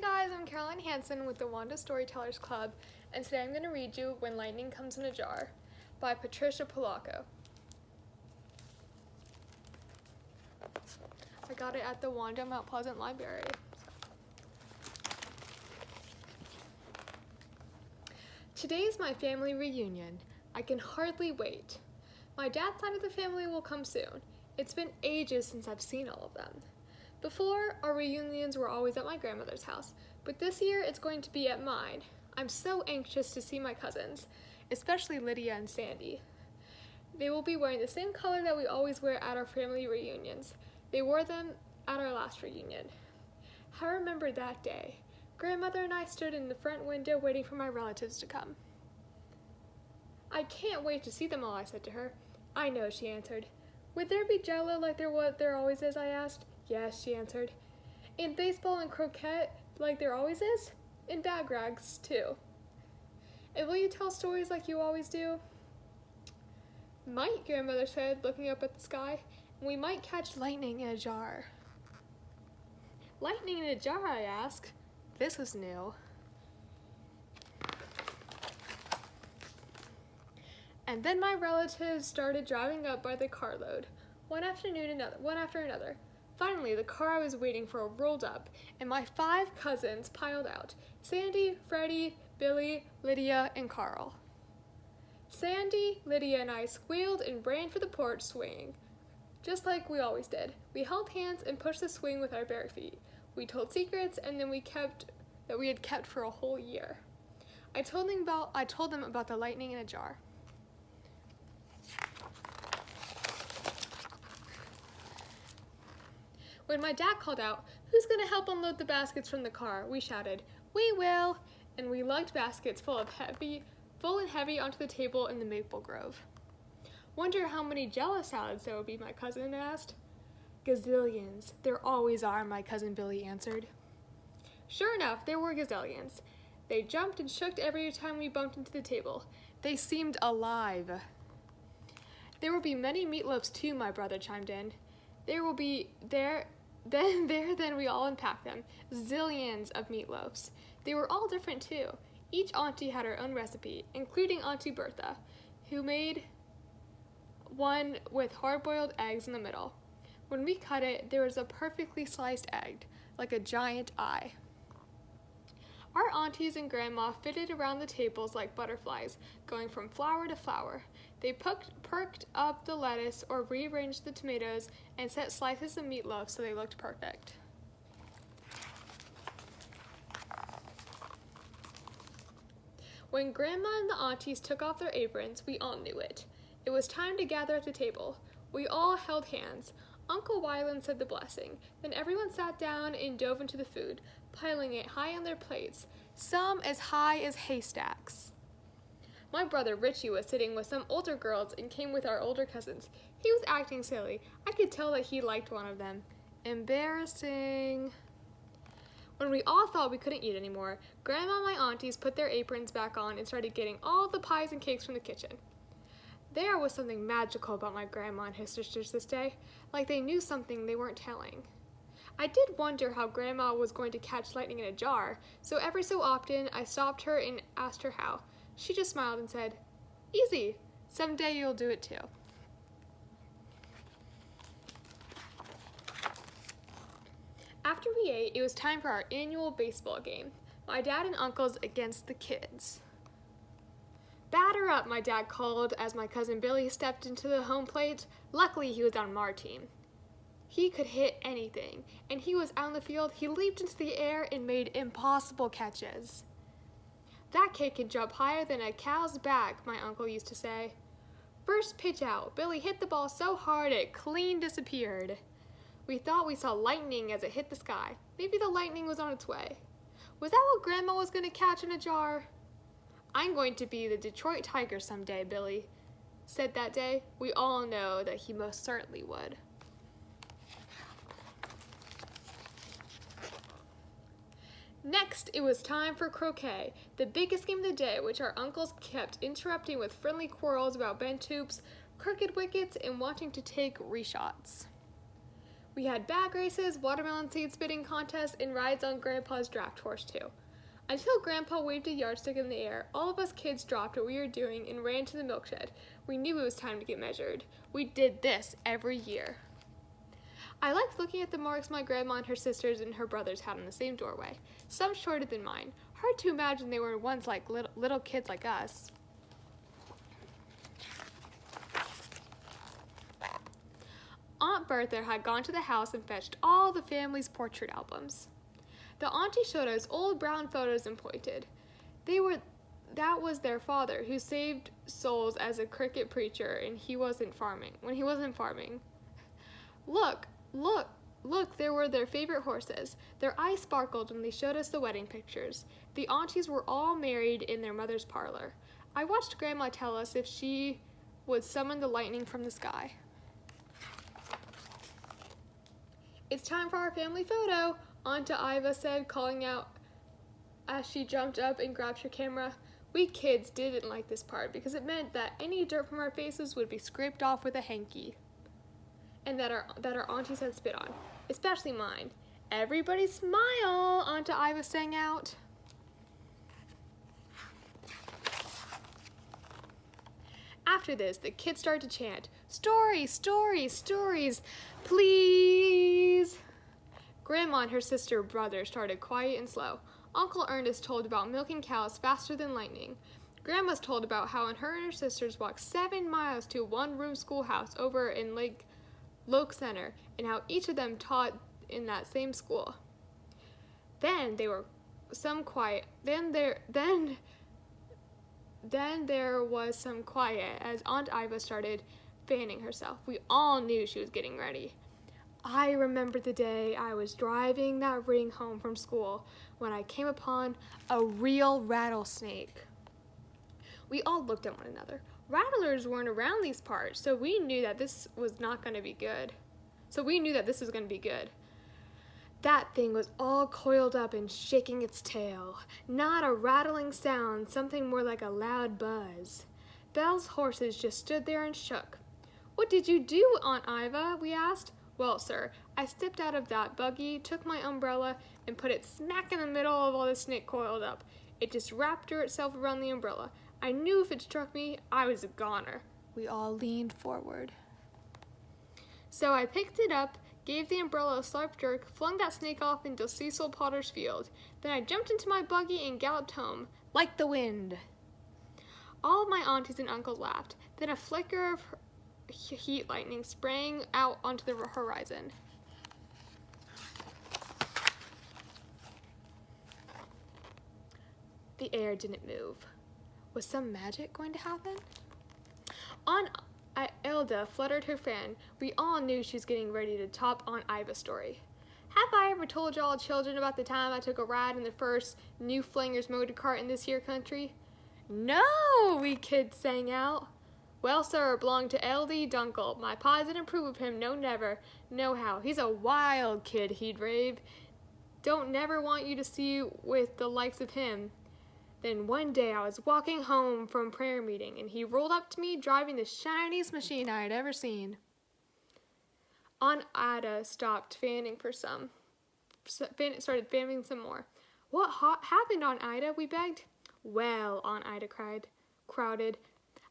guys, I'm Caroline Hansen with the Wanda Storytellers Club, and today I'm going to read you When Lightning Comes in a Jar by Patricia Polacco. I got it at the Wanda Mount Pleasant Library. Today is my family reunion. I can hardly wait. My dad's side of the family will come soon. It's been ages since I've seen all of them. Before, our reunions were always at my grandmother's house, but this year it's going to be at mine. I'm so anxious to see my cousins, especially Lydia and Sandy. They will be wearing the same color that we always wear at our family reunions. They wore them at our last reunion. I remember that day. Grandmother and I stood in the front window waiting for my relatives to come. I can't wait to see them all, I said to her. I know, she answered. Would there be jello like there always is, I asked. Yes, she answered. And baseball and croquet like there always is? And bag rags, too. And will you tell stories like you always do? Might, grandmother said, looking up at the sky. And we might catch lightning in a jar. Lightning in a jar, I asked. This was new. And then my relatives started driving up by the carload, one after another. Finally, the car I was waiting for rolled up, and my 5 cousins piled out: Sandy, Freddie, Billy, Lydia, and Carl. Sandy, Lydia, and I squealed and ran for the porch swinging, just like we always did. We held hands and pushed the swing with our bare feet. We told secrets, and then we had kept for a whole year. I told them about the lightning in a jar. When my dad called out, "Who's going to help unload the baskets from the car?" we shouted, "We will!" And we lugged baskets full and heavy onto the table in the maple grove. Wonder how many Jell-O salads there will be, my cousin asked. Gazillions. There always are, my cousin Billy answered. Sure enough, there were gazillions. They jumped and shook every time we bumped into the table. They seemed alive. There will be many meatloaves too, my brother chimed in. Then we all unpacked them. Zillions of meatloaves. They were all different too. Each auntie had her own recipe, including Auntie Bertha, who made one with hard-boiled eggs in the middle. When we cut it, there was a perfectly sliced egg, like a giant eye. Our aunties and grandma fitted around the tables like butterflies, going from flower to flower. They perked up the lettuce or rearranged the tomatoes and set slices of meatloaf so they looked perfect. When grandma and the aunties took off their aprons, we all knew it. It was time to gather at the table. We all held hands. Uncle Wyland said the blessing. Then everyone sat down and dove into the food, piling it high on their plates, some as high as haystacks. My brother Richie was sitting with some older girls and came with our older cousins. He was acting silly. I could tell that he liked one of them. Embarrassing. When we all thought we couldn't eat anymore, Grandma and my aunties put their aprons back on and started getting all the pies and cakes from the kitchen. There was something magical about my grandma and his sisters this day, like they knew something they weren't telling. I did wonder how Grandma was going to catch lightning in a jar, so every so often I stopped her and asked her how. She just smiled and said, "Easy. Someday you'll do it too." After we ate, it was time for our annual baseball game, my dad and uncles against the kids. "Batter up," my dad called as my cousin Billy stepped into the home plate. Luckily, he was on our team. He could hit anything, and he was out in the field. He leaped into the air and made impossible catches. "That kid can jump higher than a cow's back," my uncle used to say. First pitch out, Billy hit the ball so hard it clean disappeared. We thought we saw lightning as it hit the sky. Maybe the lightning was on its way. Was that what Grandma was going to catch in a jar? "I'm going to be the Detroit Tigers someday," Billy said that day. We all know that he most certainly would. Next, it was time for croquet, the biggest game of the day, which our uncles kept interrupting with friendly quarrels about bent hoops, crooked wickets, and wanting to take reshots. We had bag races, watermelon seed spitting contests, and rides on Grandpa's draft horse too. Until Grandpa waved a yardstick in the air, all of us kids dropped what we were doing and ran to the milk shed. We knew it was time to get measured. We did this every year. I liked looking at the marks my grandma and her sisters and her brothers had in the same doorway, some shorter than mine. Hard to imagine they were once like little kids like us. Aunt Bertha had gone to the house and fetched all the family's portrait albums. The auntie showed us old brown photos and pointed. That was their father, who saved souls as a cricket preacher when he wasn't farming. Look, there were their favorite horses. Their eyes sparkled when they showed us the wedding pictures. The aunties were all married in their mother's parlor. I watched Grandma tell us if she would summon the lightning from the sky. "It's time for our family photo," Aunt Iva said, calling out as she jumped up and grabbed her camera. We kids didn't like this part because it meant that any dirt from our faces would be scraped off with a hanky, and that our aunties had spit on, especially mine. "Everybody smile," Aunt Iva sang out. After this, the kids started to chant, "Stories, stories, stories, please." Grandma and her sister and brother started quiet and slow. Uncle Ernest told about milking cows faster than lightning. Grandma's told about how her and her sisters walked 7 miles to a one-room schoolhouse over in Lake Loke Center, and how each of them taught in that same school. Then there was some quiet as Aunt Iva started fanning herself. We all knew she was getting ready. I remember the day I was driving that ring home from school when I came upon a real rattlesnake. We all looked at one another. Rattlers weren't around these parts, so we knew that this was going to be good. That thing was all coiled up and shaking its tail. Not a rattling sound, something more like a loud buzz. Belle's horses just stood there and shook. "What did you do, Aunt Iva?" we asked. "Well, sir, I stepped out of that buggy, took my umbrella, and put it smack in the middle of all the snake coiled up. It just wrapped itself around the umbrella. I knew if it struck me, I was a goner." We all leaned forward. "So I picked it up, gave the umbrella a sharp jerk, flung that snake off into Cecil Potter's field. Then I jumped into my buggy and galloped home, like the wind." All of my aunties and uncles laughed. Then a flicker of heat lightning sprang out onto the horizon. The air didn't move. Was some magic going to happen? Aunt Elda fluttered her fan. We all knew she was getting ready to top Aunt Iva's story. "Have I ever told y'all children about the time I took a ride in the first New Flangers motor cart in this here country?" "No," we kids sang out. "Well, sir, it belonged to L.D. Dunkle. My pa didn't approve of him, no never, no how. He's a wild kid," he'd rave. "Don't never want you to see with the likes of him." Then one day I was walking home from prayer meeting, and he rolled up to me driving the shiniest machine I had ever seen. Aunt Ida stopped fanning started fanning some more. "What happened, Aunt Ida?" we begged. "Well," Aunt Ida crowded,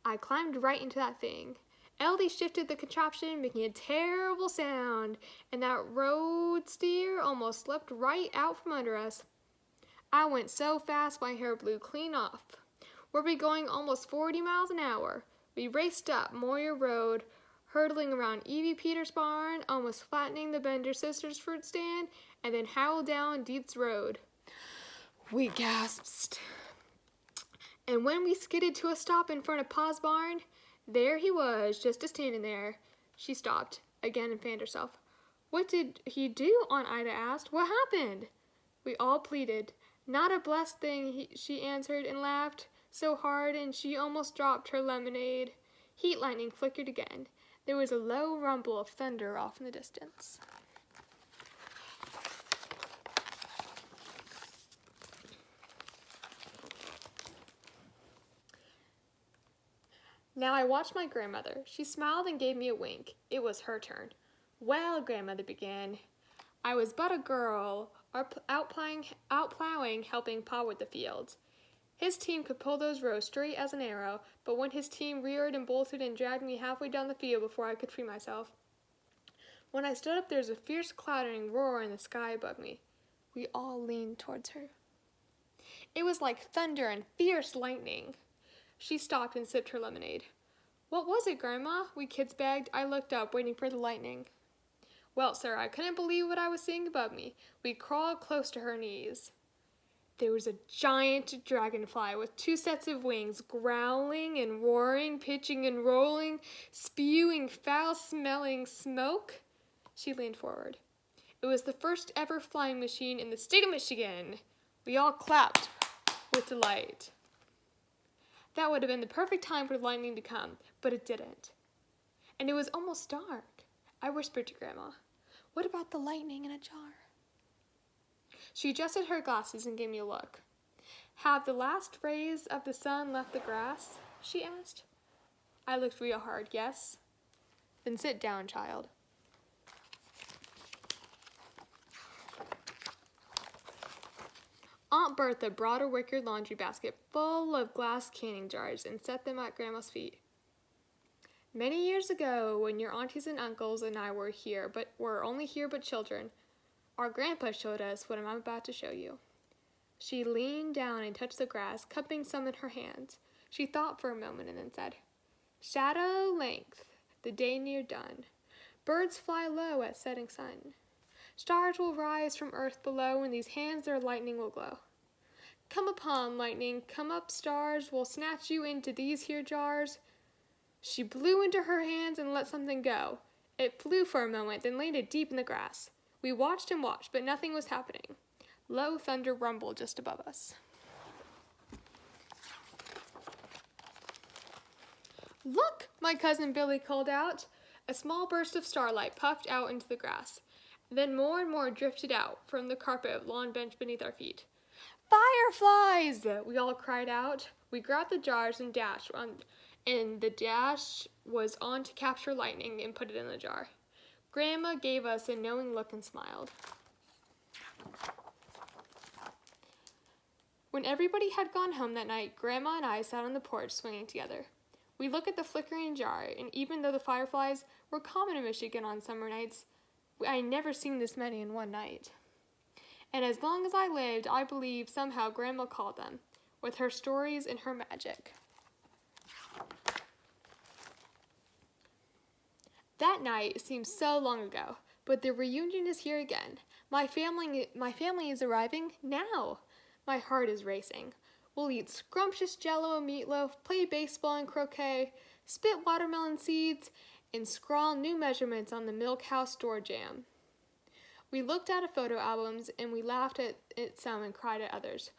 "I climbed right into that thing. Eldy shifted the contraption, making a terrible sound, and that road steer almost slipped right out from under us. I went so fast my hair blew clean off. Were we going almost 40 miles an hour? We raced up Moyer Road, hurtling around Evie Peters' barn, almost flattening the Bender sisters' fruit stand, and then howled down Dietz Road." We gasped. And when we skidded to a stop in front of Pa's barn, there he was, just a-standing there. She stopped again and fanned herself. "What did he do?" Aunt Ida asked. "What happened?" We all pleaded. "Not a blessed thing," she answered and laughed so hard and she almost dropped her lemonade. Heat lightning flickered again. There was a low rumble of thunder off in the distance. Now I watched my grandmother. She smiled and gave me a wink. It was her turn. Well, grandmother began, I was but a girl, out plowing, helping Pa with the fields. His team could pull those rows straight as an arrow, but when his team reared and bolted and dragged me halfway down the field before I could free myself. When I stood up, there was a fierce clattering roar in the sky above me. We all leaned towards her. It was like thunder and fierce lightning. She stopped and sipped her lemonade. What was it, Grandma? We kids begged. I looked up, waiting for the lightning. Well, sir, I couldn't believe what I was seeing above me. We crawled close to her knees. There was a giant dragonfly with 2 sets of wings, growling and roaring, pitching and rolling, spewing foul-smelling smoke. She leaned forward. It was the first ever flying machine in the state of Michigan. We all clapped with delight. That would have been the perfect time for the lightning to come, but it didn't. And it was almost dark. I whispered to Grandma, what about the lightning in a jar? She adjusted her glasses and gave me a look. Have the last rays of the sun left the grass? She asked. I looked real hard, yes. Then sit down, child. Aunt Bertha brought a wicker laundry basket full of glass canning jars and set them at Grandma's feet. Many years ago, when your aunties and uncles and I were only here but children, our grandpa showed us what I'm about to show you. She leaned down and touched the grass, cupping some in her hands. She thought for a moment and then said, Shadow length, the day near done. Birds fly low at setting sun. Stars will rise from earth below, and these hands their lightning will glow. Come upon lightning, come up stars, we'll snatch you into these here jars. She blew into her hands and let something go. It flew for a moment, then landed deep in the grass. We watched and watched, but nothing was happening. Low thunder rumbled just above us. Look, my cousin Billy called out. A small burst of starlight puffed out into the grass. Then more and more drifted out from the carpet of lawn bench beneath our feet. Fireflies! We all cried out. We grabbed the jars and dashed on, and the dash was on to capture lightning and put it in the jar. Grandma gave us a knowing look and smiled. When everybody had gone home that night, Grandma and I sat on the porch swinging together. We looked at the flickering jar, and even though the fireflies were common in Michigan on summer nights, I had never seen this many in one night. And as long as I lived, I believe somehow Grandma called them, with her stories and her magic. That night seems so long ago, but the reunion is here again. My family is arriving now. My heart is racing. We'll eat scrumptious jello and meatloaf, play baseball and croquet, spit watermelon seeds, and scrawl new measurements on the milk house door jamb. We looked at photo albums and we laughed at some and cried at others.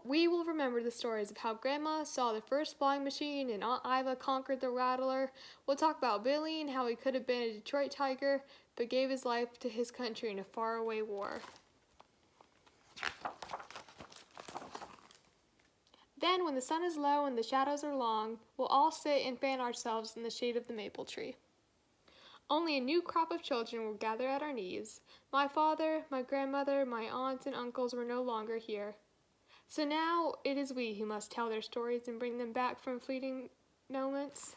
We will remember the stories of how Grandma saw the first flying machine and Aunt Iva conquered the Rattler. We'll talk about Billy and how he could have been a Detroit Tiger, but gave his life to his country in a faraway war. Then, when the sun is low and the shadows are long, we'll all sit and fan ourselves in the shade of the maple tree. Only a new crop of children will gather at our knees. My father, my grandmother, my aunts and uncles were no longer here. So now it is we who must tell their stories and bring them back from fleeting moments.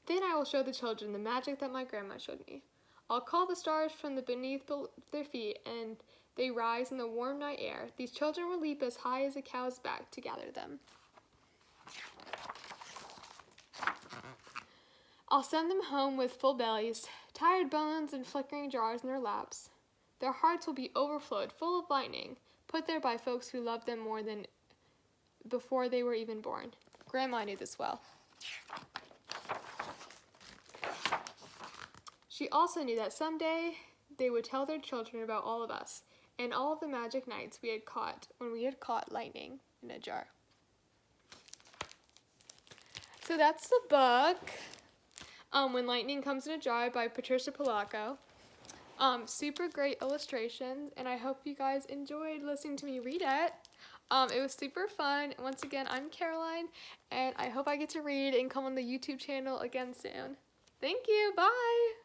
Then I will show the children the magic that my grandma showed me. I'll call the stars from beneath their feet, and they rise in the warm night air. These children will leap as high as a cow's back to gather them. I'll send them home with full bellies, tired bones and flickering jars in their laps. Their hearts will be overflowed, full of lightning, put there by folks who loved them more than before they were even born. Grandma knew this well. She also knew that someday they would tell their children about all of us and all of the magic nights we had caught when we had caught lightning in a jar. So that's the book, When Lightning Comes in a Jar by Patricia Polacco. Super great illustrations, and I hope you guys enjoyed listening to me read it. It was super fun. Once again, I'm Caroline, and I hope I get to read and come on the YouTube channel again soon. Thank you. Bye.